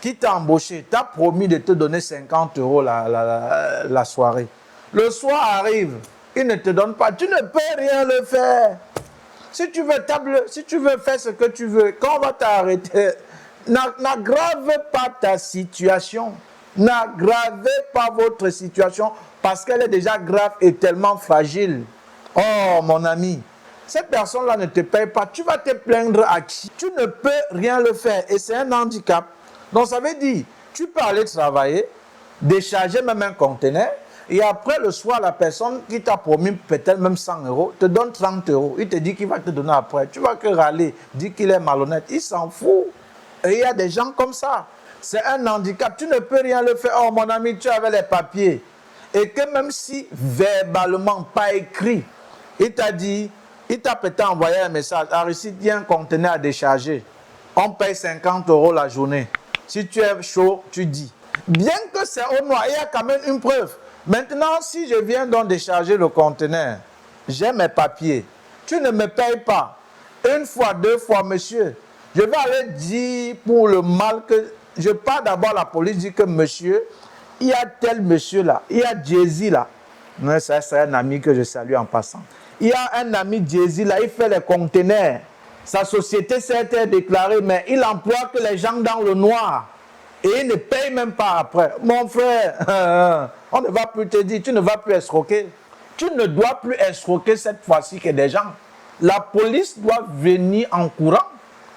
qui t'a embauché, t'a promis de te donner 50 € la soirée. Le soir arrive, il ne te donne pas, tu ne peux rien le faire. Si tu veux faire ce que tu veux, quand on va t'arrêter, n'aggrave pas ta situation. N'aggravez pas votre situation parce qu'elle est déjà grave et tellement fragile. Oh mon ami, cette personne-là ne te paye pas, tu vas te plaindre à qui? Tu ne peux rien le faire et c'est un handicap. Donc ça veut dire, tu peux aller travailler, décharger même un conteneur et après le soir, la personne qui t'a promis peut-être même 100 € te donne 30 €. Il te dit qu'il va te donner après. Tu vas que râler, dire qu'il est malhonnête. Il s'en fout. Et il y a des gens comme ça. C'est un handicap. Tu ne peux rien le faire. Oh mon ami, tu avais les papiers. Et que même si verbalement, pas écrit, il t'a dit, il t'a peut-être envoyé un message. Aristide, il y a un conteneur à décharger. On paye 50 € la journée. Si tu es chaud, tu dis. Bien que c'est au noir, il y a quand même une preuve. Maintenant, si je viens donc décharger le conteneur, j'ai mes papiers. Tu ne me payes pas. Une fois, deux fois, monsieur. Je vais aller dire pour le mal que... Je pars d'abord à la police, je dis que monsieur, il y a tel monsieur là, il y a Jay-Z là. C'est un ami que je salue en passant. Il y a un ami Jay-Z là, il fait les conteneurs. Sa société s'est déclarée, mais il emploie que les gens dans le noir. Et il ne paye même pas après. Mon frère, on ne va plus te dire, tu ne vas plus escroquer. Tu ne dois plus escroquer cette fois-ci que des gens. La police doit venir en courant.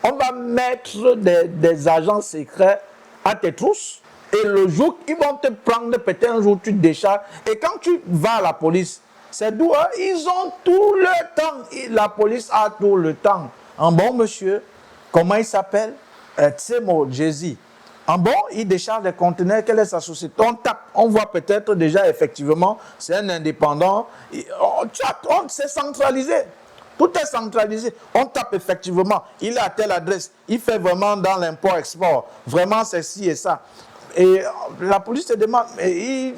On va mettre des agents secrets à tes trousses. Et le jour qu'ils vont te prendre, peut-être un jour tu te décharges. Et quand tu vas à la police, c'est d'où ils ont tout le temps. La police a tout le temps. Un bon monsieur, comment il s'appelle? Tsemo Jay-Z. En bon, il décharge des conteneurs, quelle est sa société? On tape, on voit peut-être déjà effectivement, c'est un indépendant. C'est centralisé. Tout est centralisé. On tape effectivement, il est à telle adresse, il fait vraiment dans l'import-export. Vraiment, c'est ci et ça. Et la police se demande, mais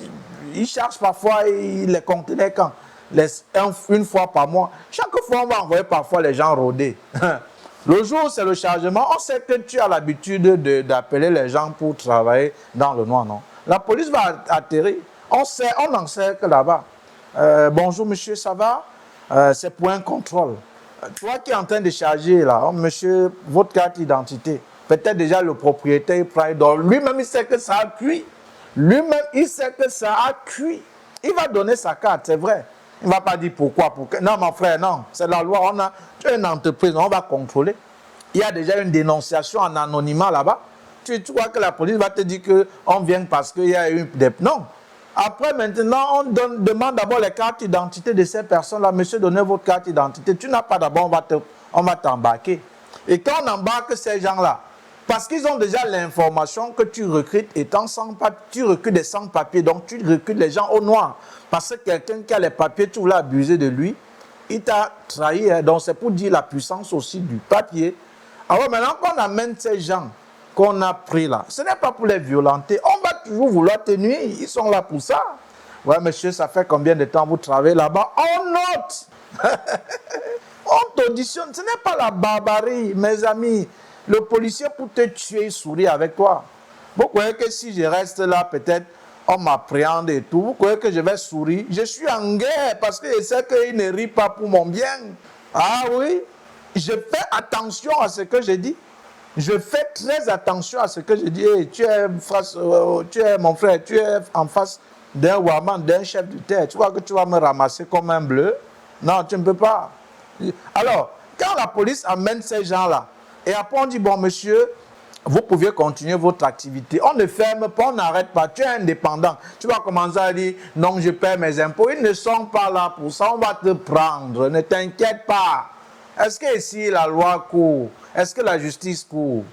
il charge parfois les conteneurs quand? Une fois par mois. Chaque fois, on va envoyer parfois les gens rôder. Le jour où c'est le chargement, on sait que tu as l'habitude d'appeler les gens pour travailler dans le noir, non? La police va atterrir. On en sait que là-bas. Bonjour monsieur, ça va? C'est pour un contrôle. Toi qui es en train de charger là, oh, monsieur, votre carte d'identité. Peut-être déjà le propriétaire prend. Donc lui-même il sait que ça a cuit. Lui-même il sait que ça a cuit. Il va donner sa carte, c'est vrai. Il ne va pas dire pourquoi. Non, mon frère, non. C'est la loi. Tu es une entreprise, on va contrôler. Il y a déjà une dénonciation en anonymat là-bas. Tu crois que la police va te dire qu'on vient parce qu'il y a eu des... Non. Après, maintenant, on demande d'abord les cartes d'identité de ces personnes-là. Monsieur, donnez votre carte d'identité. Tu n'as pas d'abord, on va t'embarquer. Et quand on embarque ces gens-là, parce qu'ils ont déjà l'information que tu recrutes étant sans papier, tu recrutes des sans-papiers, donc tu recrutes les gens au noir. Parce que quelqu'un qui a les papiers, tu voulais abuser de lui, il t'a trahi. Donc c'est pour dire la puissance aussi du papier. Alors maintenant qu'on amène ces gens qu'on a pris là, ce n'est pas pour les violenter. On va toujours vouloir te nuire, ils sont là pour ça. Ouais monsieur, ça fait combien de temps vous travaillez là-bas? On note. On t'auditionne. Ce n'est pas la barbarie, mes amis. Le policier pour te tuer, il sourit avec toi. Vous croyez que si je reste là, peut-être, on m'appréhende et tout. Vous croyez que je vais sourire? Je suis en guerre parce que je sais qu'il ne rit pas pour mon bien. Ah oui, je fais attention à ce que je dis. Je fais très attention à ce que je dis. Hey, tu es mon frère, tu es en face d'un ouaman, d'un chef de terre. Tu crois que tu vas me ramasser comme un bleu? Non, tu ne peux pas. Alors, quand la police amène ces gens-là, et après on dit, bon monsieur, vous pouvez continuer votre activité. On ne ferme pas, on n'arrête pas. Tu es indépendant. Tu vas commencer à dire, non, je paie mes impôts. Ils ne sont pas là pour ça. On va te prendre. Ne t'inquiète pas. Est-ce que ici la loi court? Est-ce que la justice court?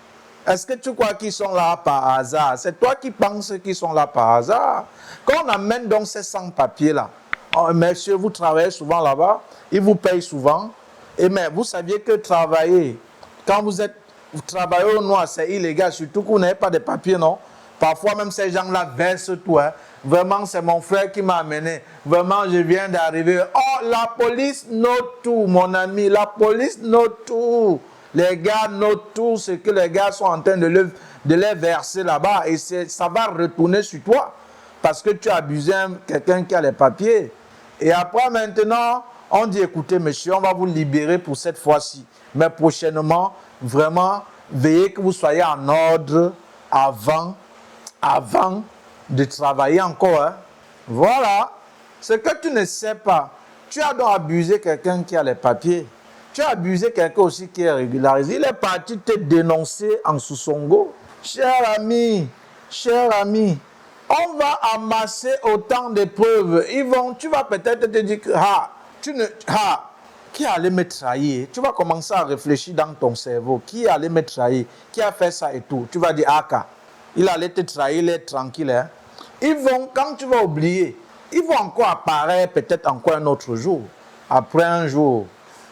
Est-ce que tu crois qu'ils sont là par hasard? C'est toi qui penses qu'ils sont là par hasard. Quand on amène donc ces sans-papiers-là, oh, monsieur, vous travaillez souvent là-bas, ils vous payent souvent. Et mais vous saviez que travailler, quand vous travaillez au noir, c'est illégal, surtout que vous n'avez pas de papiers, non? Parfois même ces gens-là versent tout. Hein. Vraiment, c'est mon frère qui m'a amené. Vraiment, je viens d'arriver. Oh, la police note tout, mon ami. La police note tout. Les gars notent tout ce que les gars sont en train de de les verser là-bas et ça va retourner sur toi parce que tu as abusé quelqu'un qui a les papiers. Et après maintenant, on dit écoutez monsieur, on va vous libérer pour cette fois-ci. Mais prochainement, vraiment, veillez que vous soyez en ordre avant de travailler encore. Hein. Voilà. Ce que tu ne sais pas, tu as donc abusé quelqu'un qui a les papiers. Tu as abusé quelqu'un aussi qui est régularisé. Il est parti te dénoncer en Soussongo. Cher ami, on va amasser autant de preuves. Tu vas peut-être te dire que, qui allait me trahir? Tu vas commencer à réfléchir dans ton cerveau. Qui allait me trahir? Qui a fait ça et tout? Tu vas dire, il allait te trahir, il est tranquille. Hein? Quand tu vas oublier, ils vont encore apparaître peut-être encore un autre jour. Après un jour,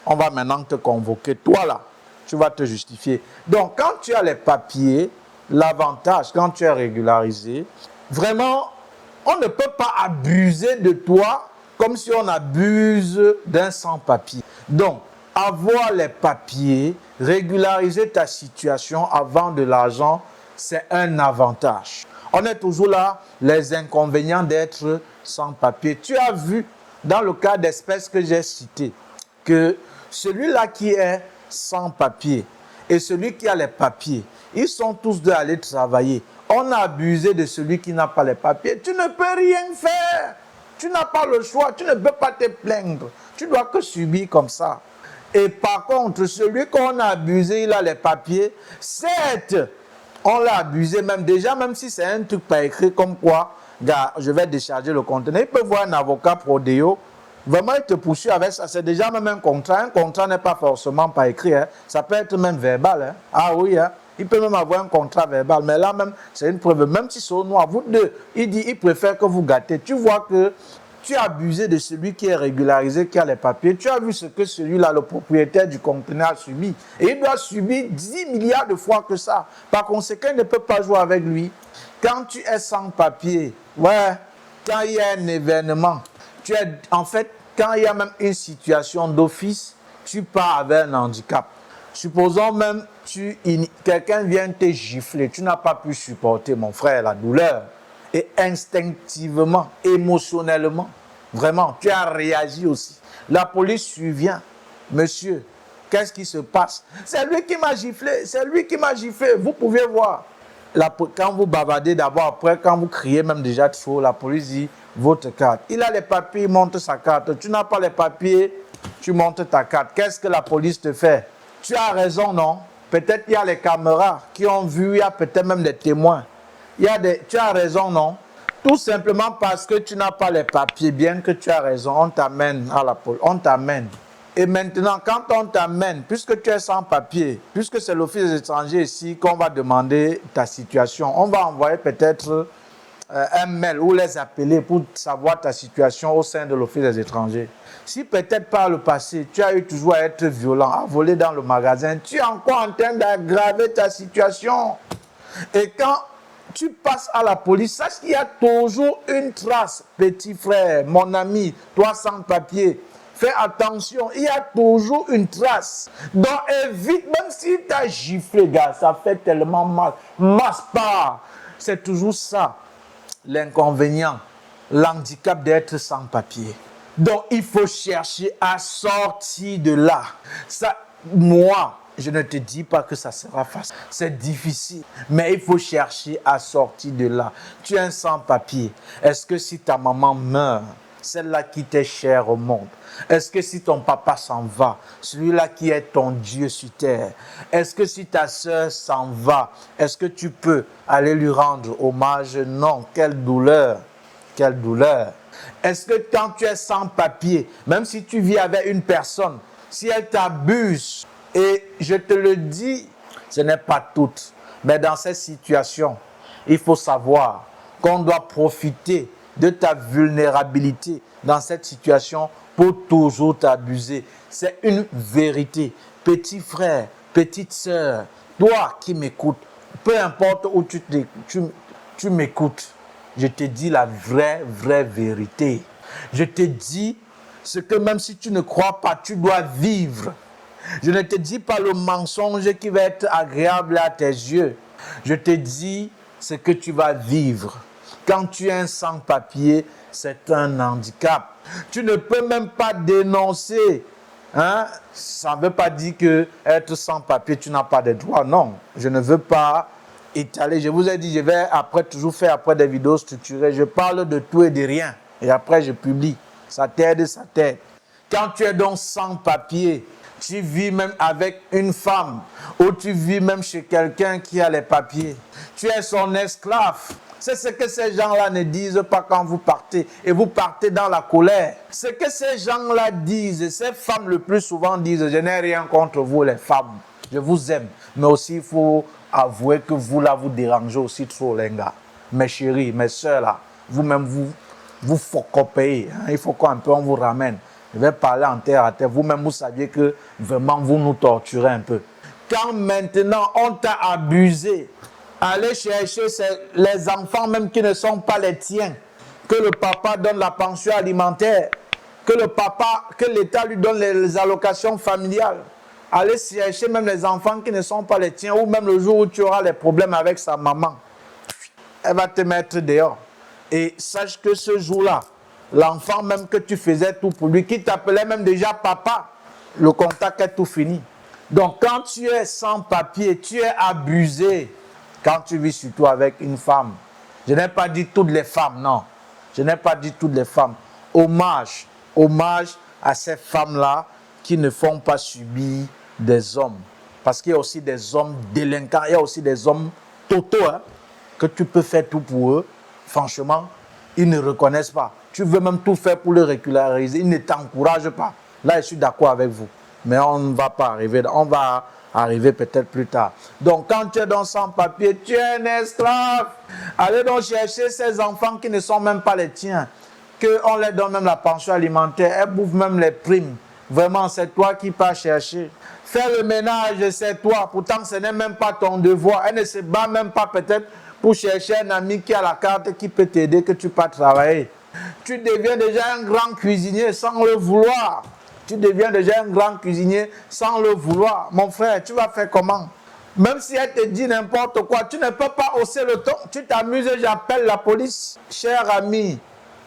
on va maintenant te convoquer. Toi là, tu vas te justifier. Donc, quand tu as les papiers, l'avantage, quand tu es régularisé, vraiment, on ne peut pas abuser de toi comme si on abuse d'un sans-papier. Donc, avoir les papiers, régulariser ta situation avant de l'argent, c'est un avantage. On est toujours là, les inconvénients d'être sans papier. Tu as vu, dans le cas d'espèces que j'ai cité, que celui-là qui est sans papier et celui qui a les papiers, ils sont tous deux allés travailler. On a abusé de celui qui n'a pas les papiers. Tu ne peux rien faire. Tu n'as pas le choix. Tu ne peux pas te plaindre. Tu dois que subir comme ça. Et par contre, celui qu'on a abusé, il a les papiers. Certes, on l'a abusé même déjà, même si c'est un truc pas écrit comme quoi, gars, je vais décharger le conteneur. Il peut voir un avocat prodéo. Vraiment, il te poursuit avec ça. C'est déjà même un contrat. Un contrat n'est pas forcément pas écrit. Hein. Ça peut être même verbal. Hein. Ah oui, hein. Il peut même avoir un contrat verbal. Mais là même, c'est une preuve. Même si c'est au noir, vous deux, il préfère que vous gâtez. Tu vois que tu as abusé de celui qui est régularisé, qui a les papiers. Tu as vu ce que celui-là, le propriétaire du conteneur, a subi. Et il doit subir 10 milliards de fois que ça. Par conséquent, il ne peut pas jouer avec lui. Quand tu es sans papier, quand il y a un événement, quand il y a même une situation d'office, tu pars avec un handicap. Supposons même quelqu'un vient te gifler, tu n'as pas pu supporter, mon frère, la douleur. Et instinctivement, émotionnellement, vraiment, tu as réagi aussi. La police survient. Monsieur, qu'est-ce qui se passe? C'est lui qui m'a giflé, c'est lui qui m'a giflé. Vous pouvez voir. Quand vous bavardez d'abord, après, quand vous criez même déjà trop, la police dit votre carte. Il a les papiers, il monte sa carte. Tu n'as pas les papiers, tu montes ta carte. Qu'est-ce que la police te fait? Tu as raison, non? Peut-être il y a les caméras qui ont vu, il y a peut-être même des témoins. Tu as raison, non? Tout simplement parce que tu n'as pas les papiers, bien que tu as raison, on t'amène à la police, on t'amène. Et maintenant, quand on t'amène, puisque tu es sans papier, puisque c'est l'Office des étrangers ici qu'on va demander ta situation, on va envoyer peut-être un mail ou les appeler pour savoir ta situation au sein de l'Office des étrangers. Si peut-être par le passé, tu as eu toujours à être violent, à voler dans le magasin, tu es encore en train d'aggraver ta situation. Et quand tu passes à la police, sache qu'il y a toujours une trace, petit frère, mon ami, toi sans papier. Fais attention, il y a toujours une trace. Donc évite, même si tu as giflé, gars, ça fait tellement mal. Masse pas. C'est toujours ça, l'inconvénient, l'handicap d'être sans papier. Donc il faut chercher à sortir de là. Ça, moi, je ne te dis pas que ça sera facile. C'est difficile. Mais il faut chercher à sortir de là. Tu es un sans-papier. Est-ce que si ta maman meurt, celle-là qui t'est chère au monde, est-ce que si ton papa s'en va, celui-là qui est ton Dieu sur terre, est-ce que si ta soeur s'en va, est-ce que tu peux aller lui rendre hommage? Non. Quelle douleur. Quelle douleur. Est-ce que quand tu es sans papier, même si tu vis avec une personne, si elle t'abuse, et je te le dis, ce n'est pas toutes, mais dans cette situation, il faut savoir qu'on doit profiter de ta vulnérabilité dans cette situation pour toujours t'abuser. C'est une vérité. Petit frère, petite sœur, toi qui m'écoutes, peu importe où tu m'écoutes, je te dis la vraie vérité. Je te dis ce que même si tu ne crois pas, tu dois vivre. Je ne te dis pas le mensonge qui va être agréable à tes yeux. Je te dis ce que tu vas vivre. Quand tu es un sans-papier, c'est un handicap. Tu ne peux même pas dénoncer. Hein? Ça ne veut pas dire que être sans-papier, tu n'as pas de droits. Non, je ne veux pas étaler. Je vous ai dit, je vais toujours faire des vidéos structurées. Je parle de tout et de rien. Et après, je publie. Ça t'aide, ça t'aide. Quand tu es donc sans-papier, tu vis même avec une femme ou tu vis même chez quelqu'un qui a les papiers. Tu es son esclave. C'est ce que ces gens-là ne disent pas quand vous partez. Et vous partez dans la colère. Ce que ces gens-là disent, ces femmes le plus souvent disent, je n'ai rien contre vous les femmes. Je vous aime. Mais aussi, il faut avouer que vous là, vous dérangez aussi trop les gars. Mes chéris, mes soeurs là, vous-même, vous focopez. Il faut qu'un peu on vous ramène. Je vais parler en terre à terre. Vous-même, vous saviez que vraiment, vous nous torturez un peu. Quand maintenant, on t'a abusé, allez chercher les enfants même qui ne sont pas les tiens, que le papa donne la pension alimentaire, que l'État lui donne les allocations familiales. Allez chercher même les enfants qui ne sont pas les tiens, ou même le jour où tu auras les problèmes avec sa maman. Elle va te mettre dehors. Et sache que ce jour-là, l'enfant même que tu faisais tout pour lui, qui t'appelait même déjà papa, le contact est tout fini. Donc quand tu es sans papier, tu es abusé. Quand tu vis surtout avec une femme. Je n'ai pas dit toutes les femmes, non. Je n'ai pas dit toutes les femmes. Hommage à ces femmes-là qui ne font pas subir des hommes. Parce qu'il y a aussi des hommes délinquants, il y a aussi des hommes totaux, hein, que tu peux faire tout pour eux. Franchement, ils ne reconnaissent pas. Tu veux même tout faire pour les régulariser. Ils ne t'encouragent pas. Là, je suis d'accord avec vous. Mais on ne va pas arriver. On va arriver peut-être plus tard. Donc, quand tu es dans sans-papier, tu es un esclave. Allez donc chercher ces enfants qui ne sont même pas les tiens. Qu'on leur donne même la pension alimentaire. Elles bouffent même les primes. Vraiment, c'est toi qui pars chercher. Faire le ménage, c'est toi. Pourtant, ce n'est même pas ton devoir. Elle ne se bat même pas peut-être pour chercher un ami qui a la carte qui peut t'aider, que tu peux travailler. Tu deviens déjà un grand cuisinier sans le vouloir. Tu deviens déjà un grand cuisinier sans le vouloir. Mon frère, tu vas faire comment? Même si elle te dit n'importe quoi, tu ne peux pas hausser le ton. Tu t'amuses et j'appelle la police. Cher ami,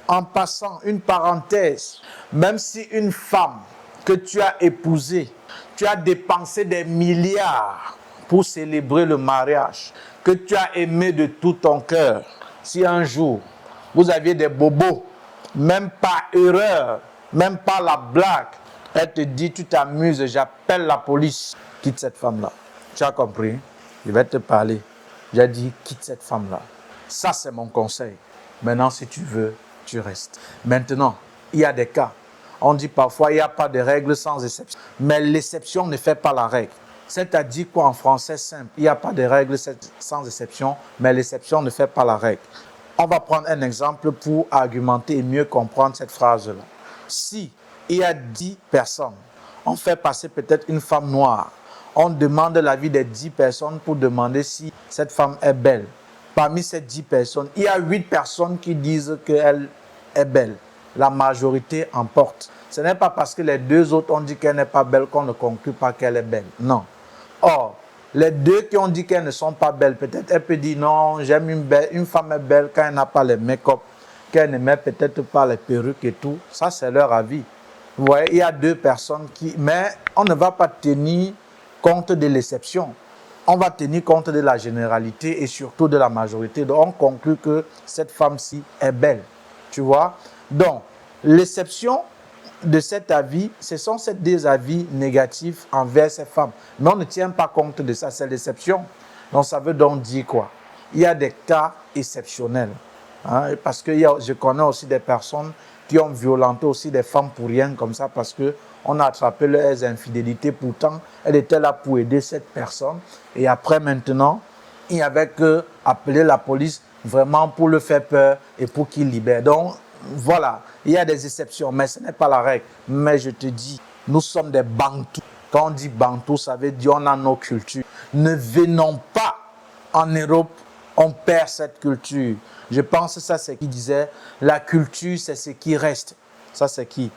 en passant une parenthèse, même si une femme que tu as épousée, tu as dépensé des milliards pour célébrer le mariage, que tu as aimé de tout ton cœur, si un jour vous aviez des bobos, même pas erreur, même pas la blague, elle te dit, tu t'amuses, j'appelle la police. Quitte cette femme-là. Tu as compris? Je vais te parler. J'ai dit, quitte cette femme-là. Ça, c'est mon conseil. Maintenant, si tu veux, tu restes. Maintenant, il y a des cas. On dit parfois, il n'y a pas de règle sans exception. Mais l'exception ne fait pas la règle. C'est-à-dire quoi en français simple? Il n'y a pas de règle sans exception, mais l'exception ne fait pas la règle. On va prendre un exemple pour argumenter et mieux comprendre cette phrase-là. Si il y a 10 personnes, on fait passer peut-être une femme noire. On demande l'avis des 10 personnes pour demander si cette femme est belle. Parmi ces 10 personnes, il y a 8 personnes qui disent qu'elle est belle. La majorité emporte. Ce n'est pas parce que les 2 autres ont dit qu'elle n'est pas belle qu'on ne conclut pas qu'elle est belle. Non. Or, les 2 qui ont dit qu'elles ne sont pas belles, peut-être elle peut dire non, j'aime une femme est belle quand elle n'a pas les make-up, qu'elle ne met peut-être pas les perruques et tout. Ça, c'est leur avis. Vous voyez, il y a 2 personnes qui... Mais on ne va pas tenir compte de l'exception. On va tenir compte de la généralité et surtout de la majorité. Donc, on conclut que cette femme-ci est belle. Tu vois? Donc, l'exception de cet avis, ce sont ces 2 avis négatifs envers ces femmes. Mais on ne tient pas compte de ça, c'est l'exception. Donc, ça veut donc dire quoi? Il y a des cas exceptionnels. Hein, parce que je connais aussi des personnes qui ont violenté aussi des femmes pour rien comme ça parce qu'on a attrapé leurs infidélités. Pourtant, elle était là pour aider cette personne. Et après, maintenant, il n'y avait qu'appeler la police vraiment pour le faire peur et pour qu'il libère. Donc, voilà, il y a des exceptions, mais ce n'est pas la règle. Mais je te dis, nous sommes des Bantous. Quand on dit Bantous, ça veut dire on a nos cultures. Ne venons pas en Europe, on perd cette culture. Je pense que ça, c'est qui disait, la culture, c'est ce qui reste. Ça, c'est qui?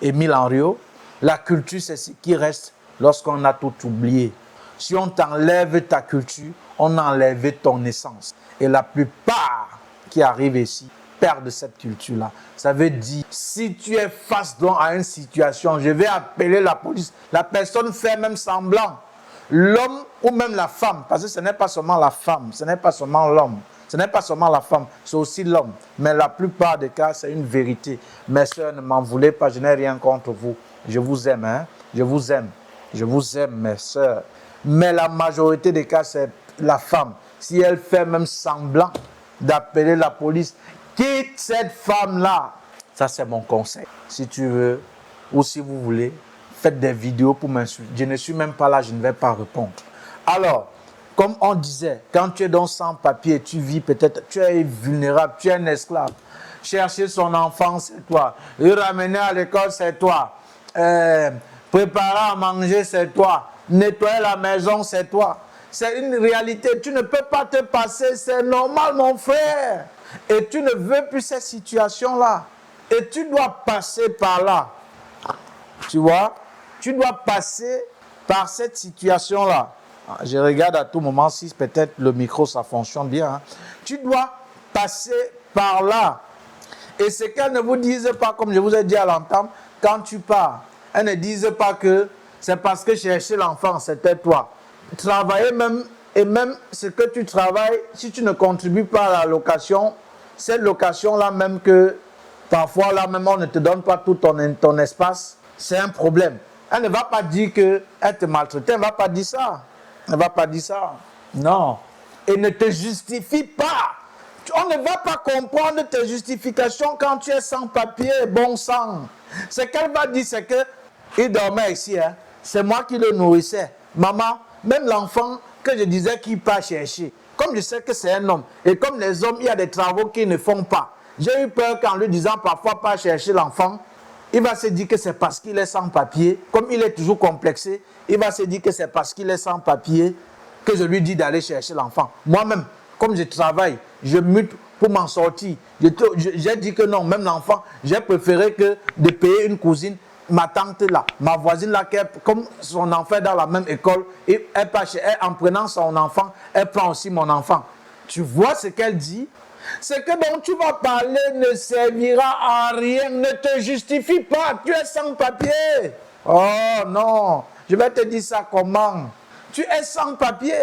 Émile Henriot. La culture, c'est ce qui reste lorsqu'on a tout oublié. Si on t'enlève ta culture, on enlève ton essence. Et la plupart qui arrivent ici perdent cette culture-là. Ça veut dire, si tu es face donc à une situation, je vais appeler la police. La personne fait même semblant. L'homme ou même la femme, parce que ce n'est pas seulement la femme, ce n'est pas seulement l'homme, ce n'est pas seulement la femme, c'est aussi l'homme. Mais la plupart des cas, c'est une vérité. Mes soeurs, ne m'en voulez pas, je n'ai rien contre vous. Je vous aime, hein? Je vous aime. Je vous aime, mes soeurs. Mais la majorité des cas, c'est la femme. Si elle fait même semblant d'appeler la police, quitte cette femme-là. Ça, c'est mon conseil. Si tu veux, ou si vous voulez, faites des vidéos pour m'insulter. Je ne suis même pas là, je ne vais pas répondre. Alors, comme on disait, quand tu es dans sans papier, tu vis peut-être, tu es vulnérable, tu es un esclave. Chercher son enfant, c'est toi. Le ramener à l'école, c'est toi. Préparer à manger, c'est toi. Nettoyer la maison, c'est toi. C'est une réalité. Tu ne peux pas te passer. C'est normal, mon frère. Et tu ne veux plus cette situation-là. Et tu dois passer par là. Tu vois? Tu dois passer par cette situation-là. Je regarde à tout moment si peut-être le micro, ça fonctionne bien. Hein. Tu dois passer par là. Et c'est qu'elles ne vous disent pas, comme je vous ai dit à l'entame, quand tu pars, elles ne disent pas que c'est parce que chercher l'enfant, c'était toi. Travailler même, et même ce que tu travailles, si tu ne contribues pas à la location, cette location-là même que parfois là même on ne te donne pas tout ton espace, c'est un problème. Elle ne va pas dire qu'elle te maltraite, elle ne va pas dire ça. Elle ne va pas dire ça. Non. Et ne te justifie pas. On ne va pas comprendre tes justifications quand tu es sans papier, bon sang. Ce qu'elle va dire, c'est que il dormait ici, hein. C'est moi qui le nourrissais. Maman, même l'enfant que je disais qu'il part chercher, comme je sais que c'est un homme, et comme les hommes, il y a des travaux qu'ils ne font pas. J'ai eu peur qu'en lui disant parfois pas chercher l'enfant, il va se dire que c'est parce qu'il est sans papier. Comme il est toujours complexé, il va se dire que c'est parce qu'il est sans papier que je lui dis d'aller chercher l'enfant. Moi-même, comme je travaille, je mute pour m'en sortir. J'ai dit que non, même l'enfant, j'ai préféré que de payer une cousine, ma tante là, ma voisine là, comme son enfant est dans la même école, et en prenant son enfant, elle prend aussi mon enfant. Tu vois ce qu'elle dit? Ce que dont tu vas parler ne servira à rien, ne te justifie pas, tu es sans papier. Oh non, je vais te dire ça comment. Tu es sans papier.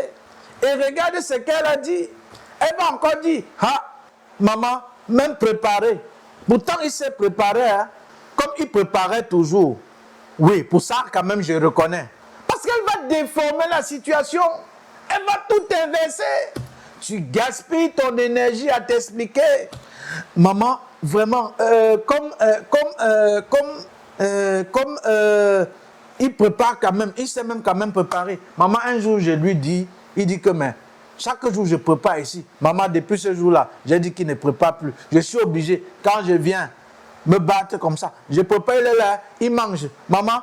Et regarde ce qu'elle a dit. Elle va encore dire, ah, maman, même préparé. Pourtant, il s'est préparé, hein, comme il préparait toujours. Oui, pour ça, quand même, je reconnais. Parce qu'elle va déformer la situation. Elle va tout inverser. Tu gaspilles ton énergie à t'expliquer. Maman, vraiment, il prépare quand même, il s'est même quand même préparé. Maman, un jour, je lui dis, il dit que, mais, chaque jour, je prépare ici. Maman, depuis ce jour-là, j'ai dit qu'il ne prépare plus. Je suis obligé, quand je viens me battre comme ça, je prépare, il est là, il mange. Maman,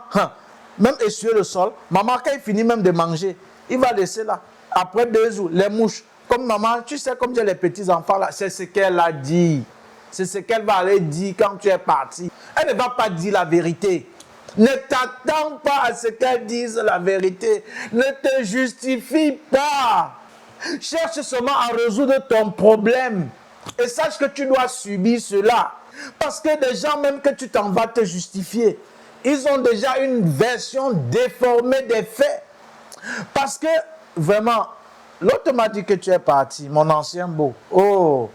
même essuyer le sol, maman, quand il finit même de manger, il va laisser là. Après 2 jours, les mouches. Comme maman, tu sais, comme j'ai les petits-enfants là, c'est ce qu'elle a dit. C'est ce qu'elle va aller dire quand tu es parti. Elle ne va pas dire la vérité. Ne t'attends pas à ce qu'elle dise la vérité. Ne te justifie pas. Cherche seulement à résoudre ton problème. Et sache que tu dois subir cela. Parce que des gens, même que tu t'en vas te justifier, ils ont déjà une version déformée des faits. Parce que, vraiment, l'autre m'a dit que tu es parti, mon ancien beau. Oh,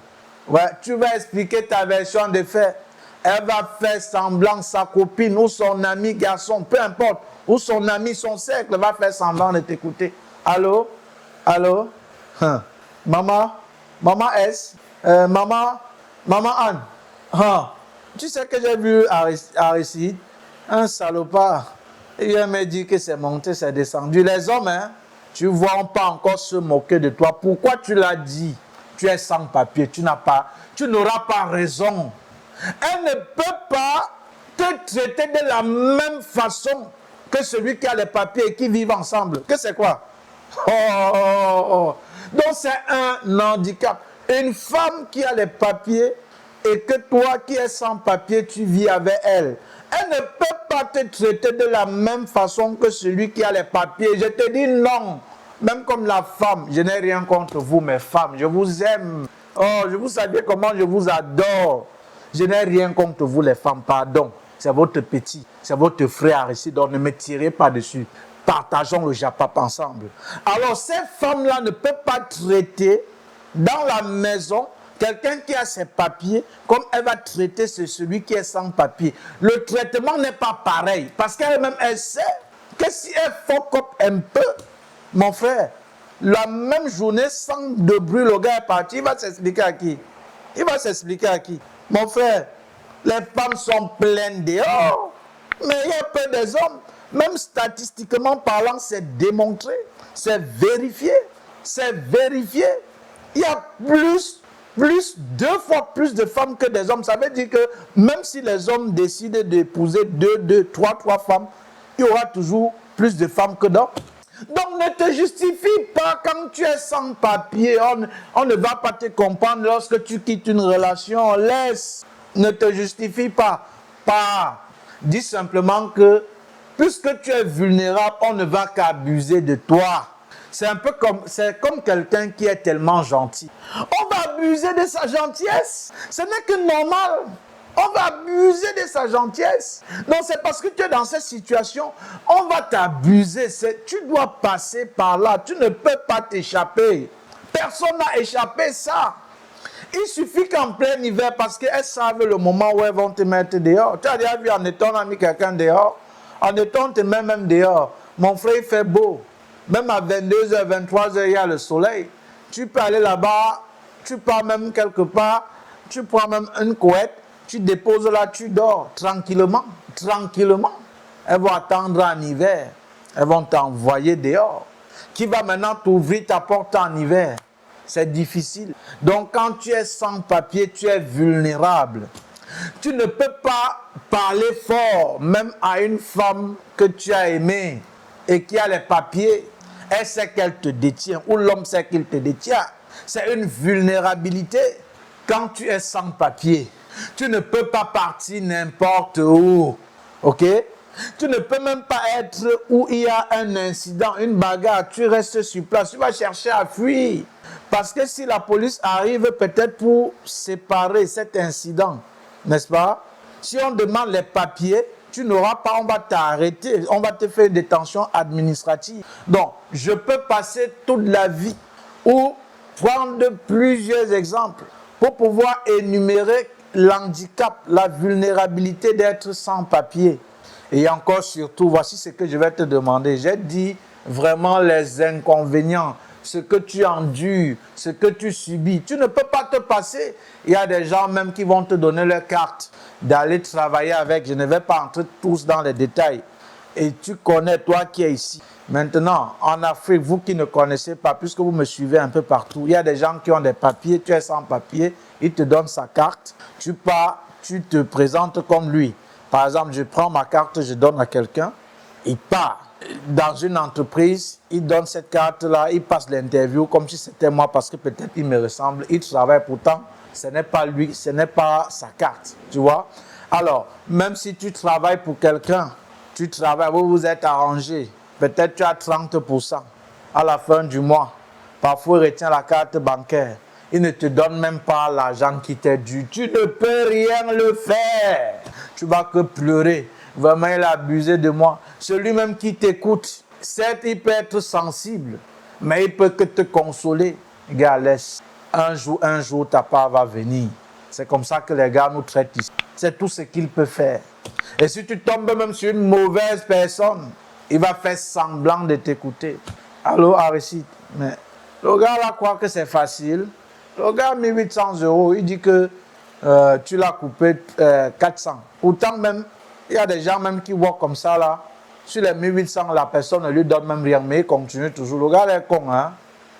ouais, tu vas expliquer ta version des faits. Elle va faire semblant, sa copine ou son ami garçon, peu importe, ou son ami, son cercle, va faire semblant de t'écouter. Allô? Allô? Maman? Maman S? Maman Anne? Tu sais que j'ai vu Aristide, un salopard. Il m'a dit que c'est monté, c'est descendu. Les hommes, hein, tu vois, on peut encore se moquer de toi. Pourquoi tu l'as dit? Tu es sans papier, tu n'auras pas raison. Elle ne peut pas te traiter de la même façon que celui qui a les papiers et qui vivent ensemble. Que c'est quoi? Donc c'est un handicap. Une femme qui a les papiers et que toi qui es sans papier, tu vis avec elle. Elle ne peut pas te traiter de la même façon que celui qui a les papiers. Je te dis non. Même comme la femme, je n'ai rien contre vous, mes femmes. Je vous aime. Oh, je vous savais comment je vous adore. Je n'ai rien contre vous, les femmes. Pardon. C'est votre petit, c'est votre frère ici. Donc ne me tirez pas dessus. Partageons le japap ensemble. Alors, ces femmes-là ne peuvent pas traiter dans la maison quelqu'un qui a ses papiers comme elle va traiter celui qui est sans papier. Le traitement n'est pas pareil. Parce qu'elle-même, elle sait que si elle fuck up un peu, mon frère, la même journée, sans de bruit, le gars est parti. Il va s'expliquer à qui? Il va s'expliquer à qui? Mon frère, les femmes sont pleines dehors, mais il y a peu des hommes. Même statistiquement parlant, c'est démontré, c'est vérifié, c'est vérifié. Il y a deux fois plus de femmes que des hommes. Ça veut dire que même si les hommes décident d'épouser trois femmes, il y aura toujours plus de femmes que d'hommes. Donc ne te justifie pas quand tu es sans papier. On ne va pas te comprendre lorsque tu quittes une relation. Laisse. Ne te justifie pas. Dis simplement que puisque tu es vulnérable, on ne va qu'abuser de toi. C'est comme quelqu'un qui est tellement gentil. On va abuser de sa gentillesse. Ce n'est que normal. On va abuser de sa gentillesse. Donc c'est parce que tu es dans cette situation, on va t'abuser. Tu dois passer par là. Tu ne peux pas t'échapper. Personne n'a échappé ça. Il suffit qu'en plein hiver, parce qu'elles savent le moment où elles vont te mettre dehors. Tu as déjà vu en été, on a mis quelqu'un dehors. En été, on te met même dehors. Mon frère, il fait beau. Même à 22h, 23h, il y a le soleil. Tu peux aller là-bas, tu pars même quelque part, tu prends même une couette, tu déposes là, tu dors tranquillement, tranquillement. Elles vont attendre en hiver. Elles vont t'envoyer dehors. Qui va maintenant t'ouvrir ta porte en hiver? C'est difficile. Donc quand tu es sans papier, tu es vulnérable. Tu ne peux pas parler fort, même à une femme que tu as aimée et qui a les papiers. Elle sait qu'elle te détient, ou l'homme sait qu'il te détient. C'est une vulnérabilité. Quand tu es sans papier, tu ne peux pas partir n'importe où. Ok? Tu ne peux même pas être où il y a un incident, une bagarre. Tu restes sur place. Tu vas chercher à fuir. Parce que si la police arrive peut-être pour séparer cet incident, n'est-ce pas? Si on demande les papiers, tu n'auras pas, on va t'arrêter, on va te faire une détention administrative. Donc, je peux passer toute la vie ou prendre plusieurs exemples pour pouvoir énumérer l'handicap, la vulnérabilité d'être sans papier. Et encore surtout, voici ce que je vais te demander. J'ai dit vraiment les inconvénients, ce que tu endures, ce que tu subis. Tu ne peux pas te passer. Il y a des gens même qui vont te donner leur carte d'aller travailler avec. Je ne vais pas entrer tous dans les détails. Et tu connais, toi qui es ici. Maintenant, en Afrique, vous qui ne connaissez pas, puisque vous me suivez un peu partout, il y a des gens qui ont des papiers, tu es sans papier, ils te donnent sa carte, tu pars, tu te présentes comme lui. Par exemple, je prends ma carte, je donne à quelqu'un, il part dans une entreprise, il donne cette carte-là, il passe l'interview comme si c'était moi parce que peut-être il me ressemble, il travaille pourtant, ce n'est pas lui, ce n'est pas sa carte, tu vois. Alors, même si tu travailles pour quelqu'un, tu travailles, vous vous êtes arrangé, peut-être tu as 30% à la fin du mois, parfois il retient la carte bancaire. Il ne te donne même pas l'argent qui t'est dû. Tu ne peux rien le faire. Tu vas que pleurer. Vraiment, il a abusé de moi. Celui même qui t'écoute, certes, il peut être sensible, mais il peut que te consoler. Gars, laisse. Un jour, ta part va venir. C'est comme ça que les gars nous traitent ici. C'est tout ce qu'il peut faire. Et si tu tombes même sur une mauvaise personne, il va faire semblant de t'écouter. Allô, Aristide. Mais le gars là croit que c'est facile. Le gars a mis 800 €, il dit que tu l'as coupé 400. Pourtant même, il y a des gens même qui voient comme ça là. Sur les 1800, la personne ne lui donne même rien, mais il continue toujours. Le gars est con, hein.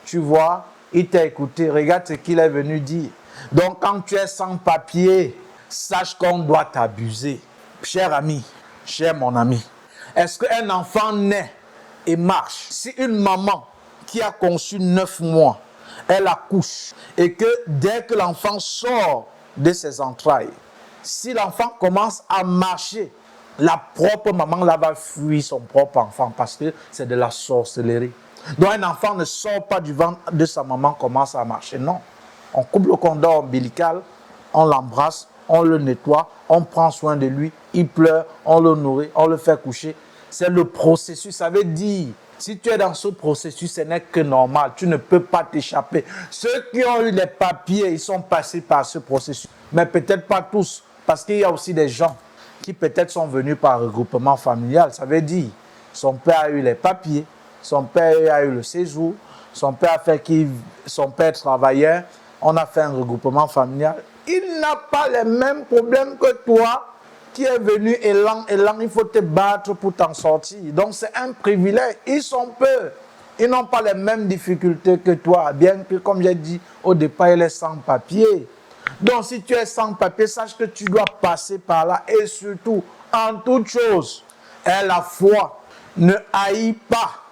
Tu vois, il t'a écouté, regarde ce qu'il est venu dire. Donc quand tu es sans papier, sache qu'on doit t'abuser. Cher ami, cher mon ami, est-ce qu'un enfant naît et marche, si une maman qui a conçu 9 mois, elle accouche et que dès que l'enfant sort de ses entrailles, si l'enfant commence à marcher, la propre maman là va fuir son propre enfant parce que c'est de la sorcellerie. Donc un enfant ne sort pas du ventre de sa maman, commence à marcher. Non. On coupe le cordon ombilical, on l'embrasse, on le nettoie, on prend soin de lui, il pleure, on le nourrit, on le fait coucher. C'est le processus. Ça veut dire, si tu es dans ce processus, ce n'est que normal. Tu ne peux pas t'échapper. Ceux qui ont eu les papiers, ils sont passés par ce processus. Mais peut-être pas tous. Parce qu'il y a aussi des gens qui peut-être sont venus par regroupement familial. Ça veut dire, son père a eu les papiers, son père a eu le séjour, son père travaillait, on a fait un regroupement familial. Il n'a pas les mêmes problèmes que toi qui est venu élan, il faut te battre pour t'en sortir. Donc c'est un privilège. Ils sont peu. Ils n'ont pas les mêmes difficultés que toi, bien que, comme j'ai dit au départ, il est sans papier. Donc si tu es sans papier, sache que tu dois passer par là. Et surtout, en toute chose, la foi ne haït pas.